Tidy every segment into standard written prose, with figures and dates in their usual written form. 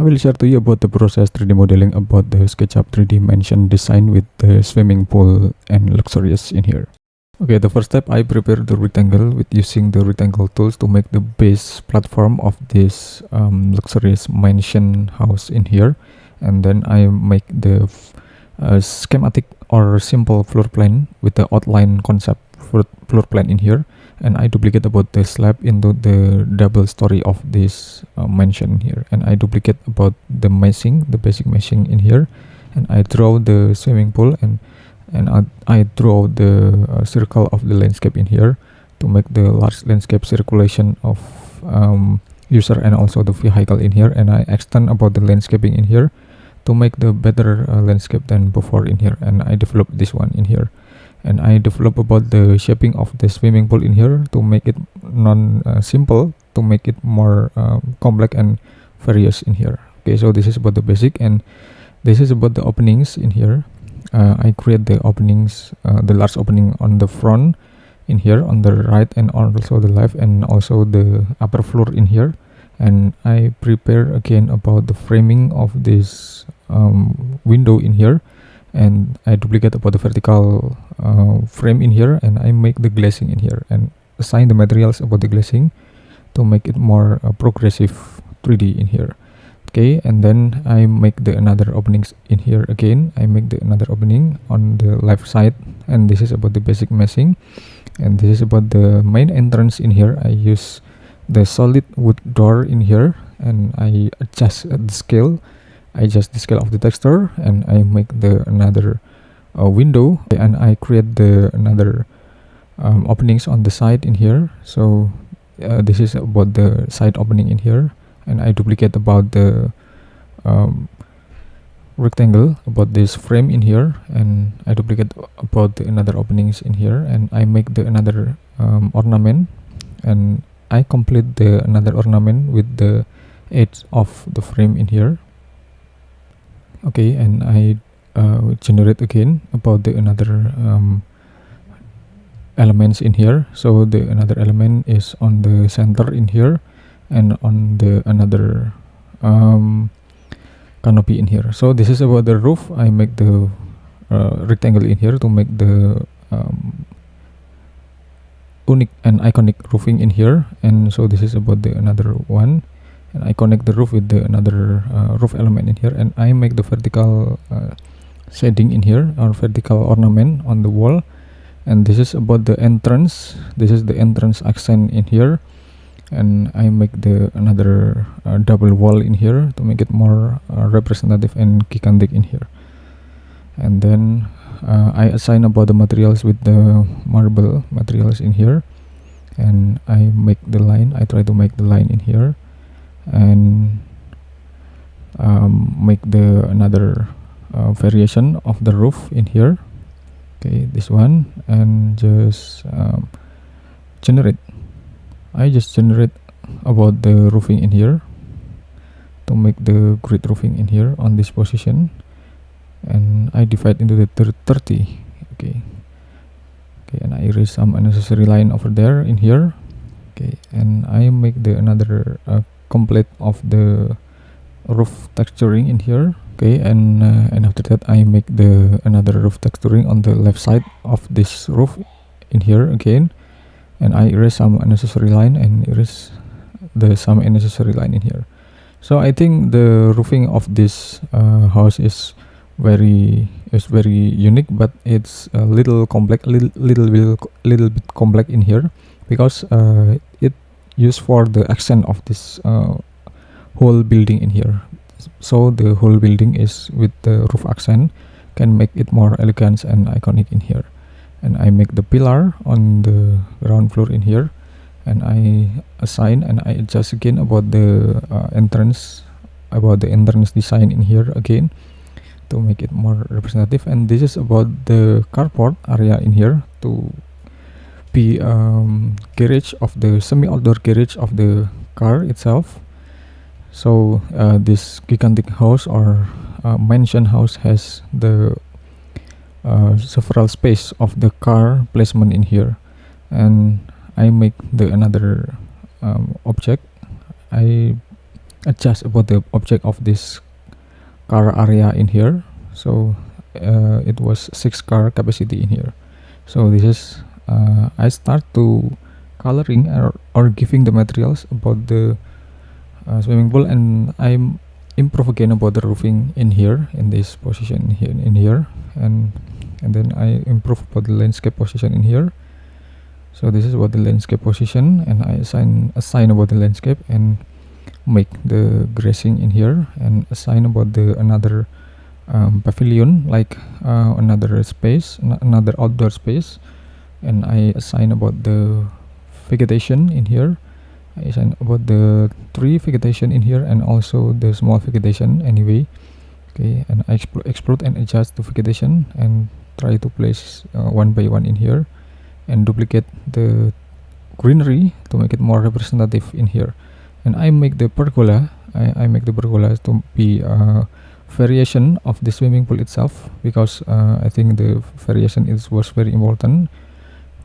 I will share to you about the process 3D modeling about the SketchUp 3D Mansion design with the swimming pool and luxurious in here. Okay, the first step, I prepare the rectangle with using the rectangle tools to make the base platform of this luxurious mansion house in here. And then I make the schematic or simple floor plan with the outline concept floor plan in here, and I duplicate about the slab into the double story of this mansion here, and I duplicate about the meshing, the basic meshing in here, and I draw the swimming pool, and I draw the circle of the landscape in here to make the large landscape circulation of user and also the vehicle in here, and I extend about the landscaping in here to make the better landscape than before in here, and I develop this one in here, and I develop about the shaping of the swimming pool in here to make it simple, to make it more complex and various in here. Okay, so this is about the basic, and this is about the openings in here. I create the openings, the large opening on the front in here, on the right and also the left, and also the upper floor in here. And I prepare again about the framing of this window in here, and I duplicate about the vertical frame in here, and I make the glazing in here and assign the materials about the glazing to make it more progressive 3D in here. Okay, and then I make the another openings in here again. I make the another opening on the left side, and this is about the basic meshing, and this is about the main entrance in here. I use the solid wood door in here, and I adjust the scale. I adjust the scale of the texture, and I make the another window, and I create the another openings on the side in here. So this is about the side opening in here, and I duplicate about the rectangle about this frame in here, and I duplicate about the another openings in here, and I make the another ornament, and I complete the another ornament with the edge of the frame in here. Okay, and I generate again about the another elements in here. So the another element is on the center in here, and on the another canopy in here. So this is about the roof. I make the rectangle in here to make the unique and iconic roofing in here, and so this is about the another one, and I connect the roof with the another roof element in here, and I make the vertical shading in here, or vertical ornament on the wall, and this is about the entrance. This is the entrance accent in here, and I make the another double wall in here to make it more representative and gigantic in here. And then I assign about the materials with the marble materials in here, and I make the line. I try to make the line in here, and make the another variation of the roof in here. Okay, this one, and just generate. I just generate about the roofing in here to make the grid roofing in here on this position, and I divide into the 30. Okay, and I erase some unnecessary line over there in here. Okay, and I make the another complete of the roof texturing in here. Okay, and after that I make the another roof texturing on the left side of this roof in here again, and I erase some unnecessary line and erase some unnecessary line in here. So I think the roofing of this house is very unique, but it's a little complex, little bit complex in here, because it used for the accent of this whole building in here. So the whole building is with the roof accent, can make it more elegant and iconic in here. And I make the pillar on the ground floor in here, and I assign and I adjust again about the entrance design in here again to make it more representative. And this is about the carport area in here to be garage of the semi-outdoor garage of the car itself. So this gigantic house or mansion house has the several space of the car placement in here, and I make the another object. I adjust about the object of this car area in here. So it was 6 car capacity in here. So this is I start to coloring or giving the materials about the swimming pool, and I'm improve again about the roofing in here, in this position here, in here, and then I improve about the landscape position in here. So this is about the landscape position, and I assign about the landscape and make the grazing in here, and assign about the another pavilion, like another space, another outdoor space, and I assign about the vegetation in here. I assign about the tree vegetation in here, and also the small vegetation anyway. Okay, and I explode and adjust the vegetation and try to place one by one in here, and duplicate the greenery to make it more representative in here. And I make the pergola. I make the pergola to be a variation of the swimming pool itself, because I think the variation was very important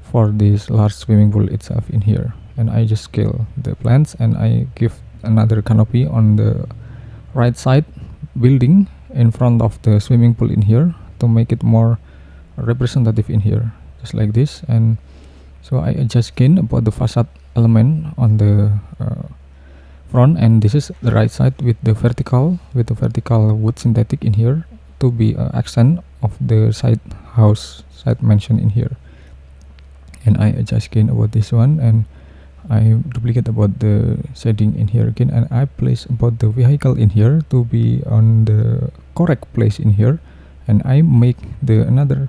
for this large swimming pool itself in here. And I just scale the plants, and I give another canopy on the right side building in front of the swimming pool in here to make it more representative in here, just like this. And so I adjust again about the facade element on the front, and this is the right side with the vertical wood synthetic in here to be accent of the side mansion in here. And I adjust again about this one, and I duplicate about the shading in here again, and I place about the vehicle in here to be on the correct place in here. And I make the another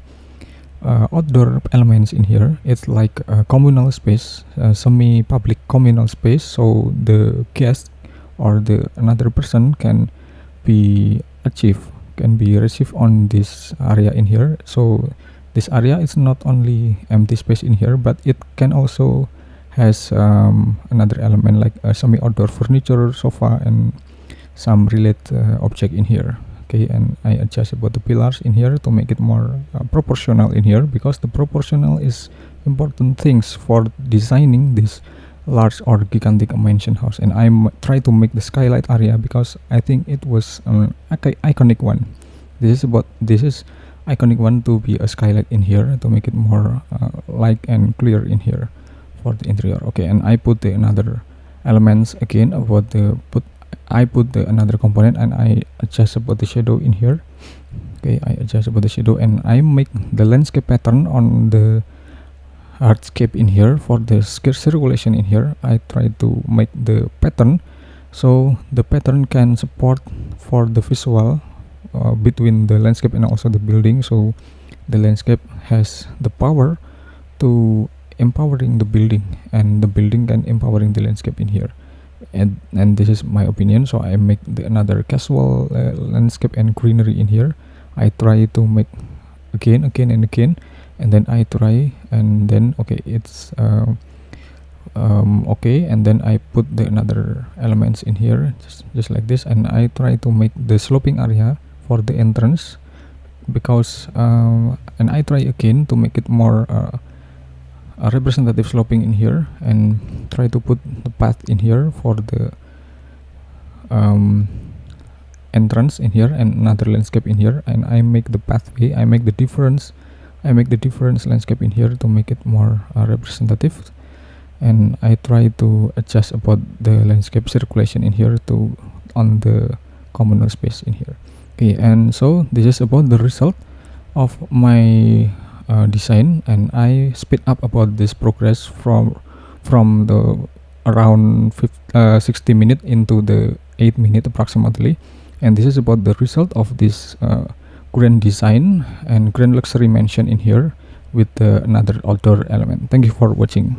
outdoor elements in here. It's like a communal space, semi-public communal space, so the guest or the another person can be received on this area in here. So this area is not only empty space in here, but it can also has another element like semi-outdoor furniture, sofa, and some related object in here. Okay, and I adjust about the pillars in here to make it more proportional in here, because the proportional is important things for designing this large or gigantic mansion house. And I try to make the skylight area, because I think it was iconic one. This is iconic one to be a skylight in here to make it more light and clear in here for the interior. Okay, and I put the another elements again about the I put the another component, and I adjust about the shadow in here. Okay, I adjust about the shadow, and I make the landscape pattern on the hardscape in here. For the circulation in here, I try to make the pattern so the pattern can support for the visual between the landscape and also the building. So the landscape has the power to empowering the building, and the building can empowering the landscape in here. And this is my opinion. So I make the another casual landscape and greenery in here. I try to make again and again, and then I try, and then okay, it's okay, and then I put the another elements in here, just like this. And I try to make the sloping area for the entrance, because and I try again to make it more a representative sloping in here, and try to put the path in here for the entrance in here, and another landscape in here. And I make the pathway, I make the difference landscape in here to make it more representative. And I try to adjust about the landscape circulation in here to on the communal space in here. Okay, and so this is about the result of my design, and I speed up about this progress from the around 60 minutes into the 8 minutes approximately. And this is about the result of this grand design and grand luxury mansion in here with another outdoor element. Thank you for watching.